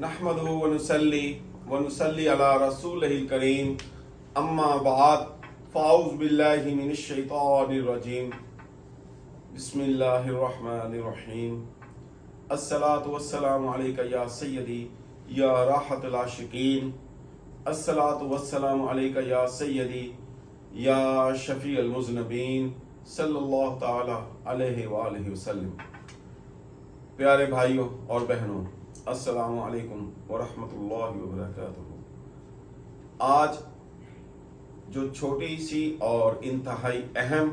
नहमदुहु व नुसल्ली अला रसूलिहिल करीम अम्मा बाद फ़ाऊज़ु बिल्लाहि मिनश शैतानिर रजीम बिस्मिल्लाहिर रहमानिर रहीम अस्सलातु वस्सलामु अलैका या सय्यदी या राहतल आशिकीन अस्सलातु वस्सलामु अलैका या सय्यदी या शफ़ीअल मुज़नबीन सल्लल्लाहु ताला अलैहि व आलिहि वसल्लम। प्यारे भाइयों और बहनों, अस्सलामु अलैकुम व रहमतुल्लाहि व बरकातुहू। आज जो छोटी सी और इंतहाई अहम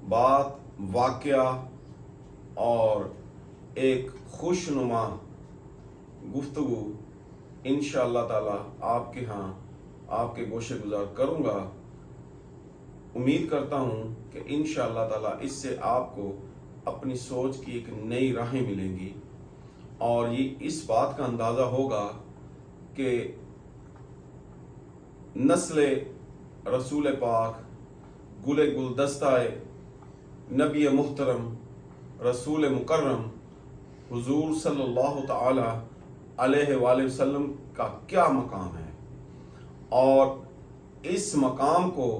बात, वाक़या और एक खुशनुमा गुफ्तगू इंशाअल्लाह ताला आपके यहाँ आपके गोशे गुजार करूँगा। उम्मीद करता हूँ कि इंशाअल्लाह ताला इससे आपको अपनी सोच की एक नई राहें मिलेंगी और ये इस बात का अंदाज़ा होगा कि नस्ल रसूल पाक गुले गुलदस्ताए नबी मुहतरम रसूल मुकर्रम हुजूर सल्लल्लाहु ताला अलैहि वसल्लम का क्या मकाम है। और इस मकाम को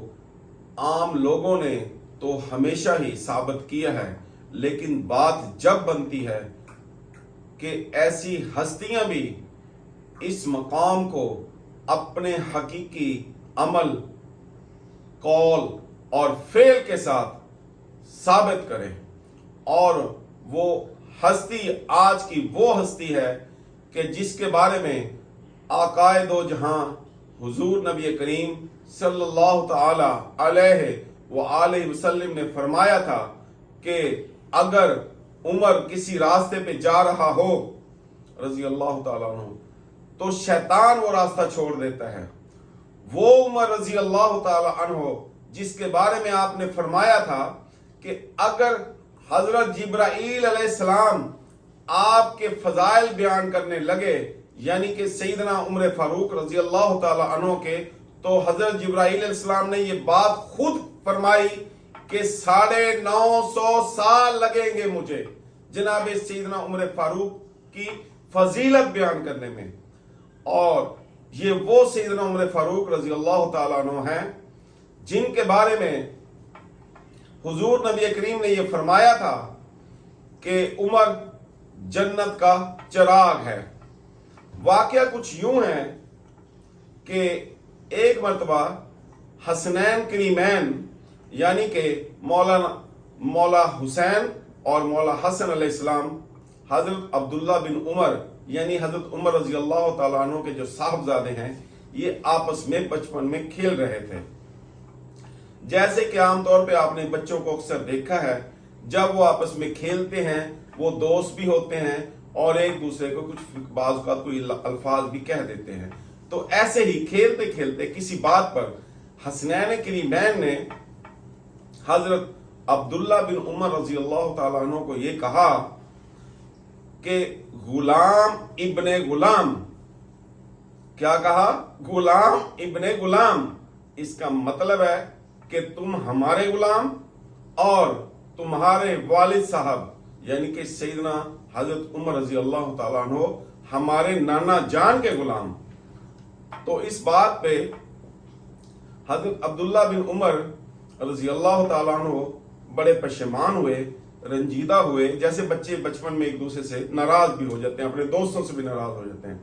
आम लोगों ने तो हमेशा ही साबित किया है, लेकिन बात जब बनती है कि ऐसी हस्तियां भी इस मकाम को अपने हकीकी अमल, कौल और फेल के साथ साबित करें, और वो हस्ती आज की वो हस्ती है कि जिसके बारे में आकाए दो जहां हुजूर नबी करीम सल्लल्लाहु ताला अलैहि व आलिहि वसल्लम ने फरमाया था कि अगर उमर किसी रास्ते पे जा रहा हो रजी अल्लाह ताला अन्हु, तो शैतान वो रास्ता छोड़ देता है। वो उमर रजी अल्लाह ताला अन्हु जिसके बारे में आपने फरमाया था कि अगर हजरत जिब्राईल अलैहिस्सलाम आपके फजाइल बयान करने लगे, यानी कि सैयदना उमर फारूक रजी अल्लाह ताला अन्हु के, तो हजरत जिब्राईल अलैहिस्सलाम ने ये बात खुद फरमाई कि 950 साल लगेंगे मुझे जनाब सैयदना उमर फारूक की फजीलत बयान करने में। और ये वो सैयदना उमर फारूक रजी अल्लाह ताला अन्हु हैं जिनके बारे में हुजूर नबी करीम ने ये फरमाया था कि उमर जन्नत का चिराग है। वाकया कुछ यूं है कि एक मर्तबा हसनैन करीमैन यानी कि मौला हुसैन और मौला हसन अलैहिस्सलाम हजरत अब्दुल्ला बिन उमर यानी हजरत उमर रजी अल्लाह ताला अन्हु के जो साहबजादे हैं, ये आपस में बचपन में खेल रहे थे। जैसे कि आमतौर पे आपने बच्चों को अक्सर देखा है, जब वो आपस में खेलते हैं वो दोस्त भी होते हैं और एक दूसरे को कुछ बाज़ औक़ात कोई अल्फाज भी कह देते हैं। तो ऐसे ही खेलते खेलते किसी बात पर हसनैन करीमैन ने हजरत अब्दुल्ला बिन उमर रजी अल्लाह ताला अन्हु को ये कहा कि गुलाम इब्ने गुलाम, क्या कहा? गुलाम इब्ने गुलाम। इसका मतलब है कि तुम हमारे गुलाम और तुम्हारे वालिद साहब यानी कि सैयदना हजरत उमर रजी अल्लाह ताला अन्हु हमारे नाना जान के गुलाम। तो इस बात पे हजरत अब्दुल्ला बिन उमर रजी अल्लाह ताला अन्हु बड़े पशेमान हुए, रंजीदा हुए। जैसे बच्चे बचपन में एक दूसरे से नाराज भी हो जाते हैं, अपने दोस्तों से भी नाराज हो जाते हैं।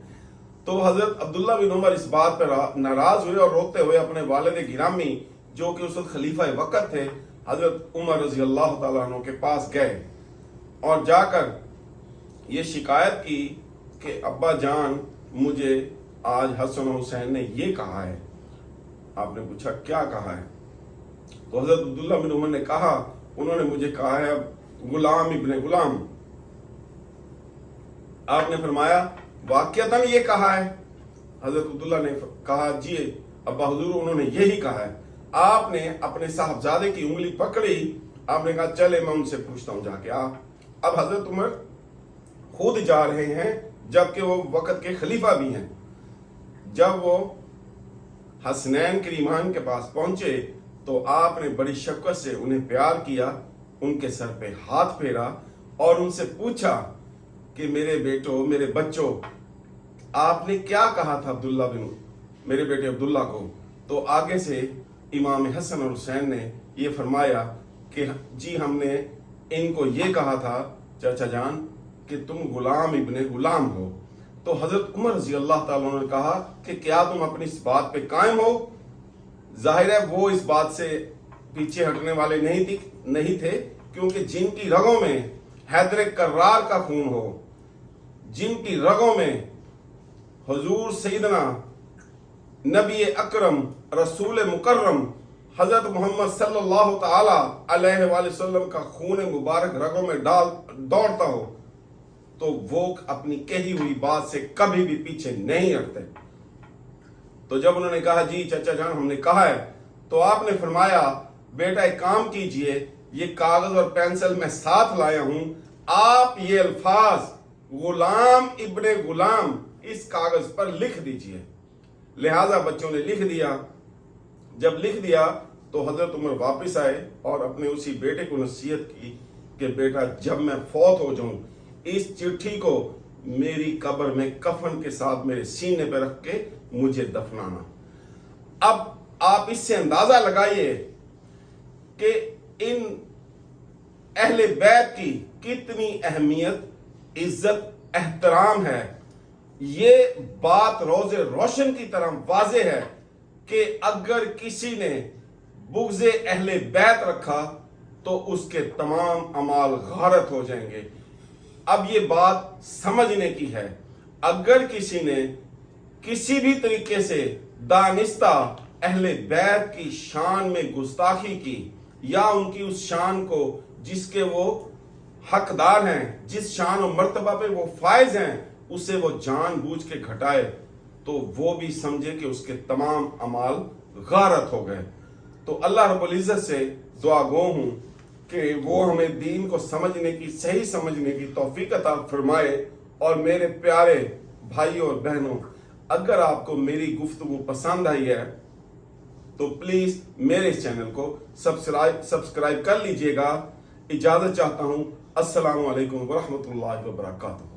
तो हजरत अब्दुल्ला बिन उमर इस बात पर नाराज हुए और रोते हुए अपने वालिद गिरामी जो कि उस वक्त खलीफा वक्त थे हजरत उमर रजी अल्लाह ताला अन्हु के पास गए और जाकर ये शिकायत की कि अब्बा जान, मुझे आज हसन और हुसैन ने ये कहा है। आपने पूछा क्या कहा है? तो हजरत अब्दुल्ला बिन उमर ने कहा, उन्होंने मुझे कहा है गुलाम इब्ने गुलाम। आपने फरमाया वाक़ियतन ये कहा है? हजरत अब्दुल्ला ने कहा जी अब्बा हुजूर, उन्होंने यही कहा है। आपने अपने साहबजादे की उंगली पकड़ी, आपने कहा चले मैं उनसे पूछता हूं जाके आ। अब हजरत उमर खुद जा रहे हैं जबकि वो वक्त के खलीफा भी हैं। जब वो हसनैन करीमान के पास पहुंचे तो आपने बड़ी शफ़क़त से उन्हें प्यार किया, उनके सर पे हाथ फेरा और उनसे पूछा कि मेरे बेटो, मेरे बच्चों, آپ نے کیا کہا تھا عبداللہ بن میرے بیٹے عبداللہ کو؟ تو آگے سے امام حسن اور حسین نے یہ فرمایا کہ جی ہم نے ان کو یہ کہا تھا چچا جان کہ تم غلام ابن غلام ہو۔ تو حضرت عمر رضی اللہ تعالیٰ نے کہا کہ کیا تم اپنی اس بات پہ قائم ہو؟ ظاہر ہے وہ اس بات سے پیچھے ہٹنے والے نہیں تھے، کیونکہ جن کی رگوں میں حیدر کرار کا خون ہو، جن کی رگوں میں حضور سیدنا نبی اکرم رسول مکرم حضرت محمد صلی اللہ تعالی علیہ وآلہ وسلم کا خون مبارک رگوں میں دوڑتا ہو، تو وہ اپنی کہی ہوئی بات سے کبھی بھی پیچھے نہیں ہٹتے۔ تو جب انہوں نے کہا جی چچا جان ہم نے کہا ہے، تو آپ نے فرمایا بیٹا ایک کام کیجئے، یہ کاغذ اور پینسل میں ساتھ لایا ہوں، آپ یہ الفاظ غلام ابن غلام اس کاغذ پر لکھ دیجئے۔ لہذا بچوں نے لکھ دیا۔ جب لکھ دیا تو حضرت عمر واپس آئے اور اپنے اسی بیٹے کو نصیحت کی کہ بیٹا جب میں فوت ہو جاؤں اس چٹھی کو میری قبر میں کفن کے ساتھ میرے سینے پہ رکھ کے مجھے دفنانا۔ اب آپ اس سے اندازہ لگائیے کہ ان اہل بیت کی کتنی اہمیت، عزت، احترام ہے۔ یہ بات روز روشن کی طرح واضح ہے کہ اگر کسی نے بغض اہل بیت رکھا تو اس کے تمام اعمال غارت ہو جائیں گے۔ اب یہ بات سمجھنے کی ہے، اگر کسی نے کسی بھی طریقے سے دانستہ اہل بیت کی شان میں گستاخی کی یا ان کی اس شان کو جس کے وہ حقدار ہیں، جس شان و مرتبہ پہ وہ فائز ہیں، اسے وہ جان بوجھ کے گھٹائے، تو وہ بھی سمجھے کہ اس کے تمام اعمال غارت ہو گئے۔ تو اللہ رب العزت سے دعا گو ہوں کہ وہ ہمیں دین کو سمجھنے کی، صحیح سمجھنے کی توفیق عطا فرمائے۔ اور میرے پیارے بھائیوں اور بہنوں، اگر آپ کو میری گفتگو پسند آئی ہے تو پلیز میرے اس چینل کو سبسکرائب کر لیجئے گا۔ اجازت چاہتا ہوں۔ السلام علیکم ورحمۃ اللہ وبرکاتہ۔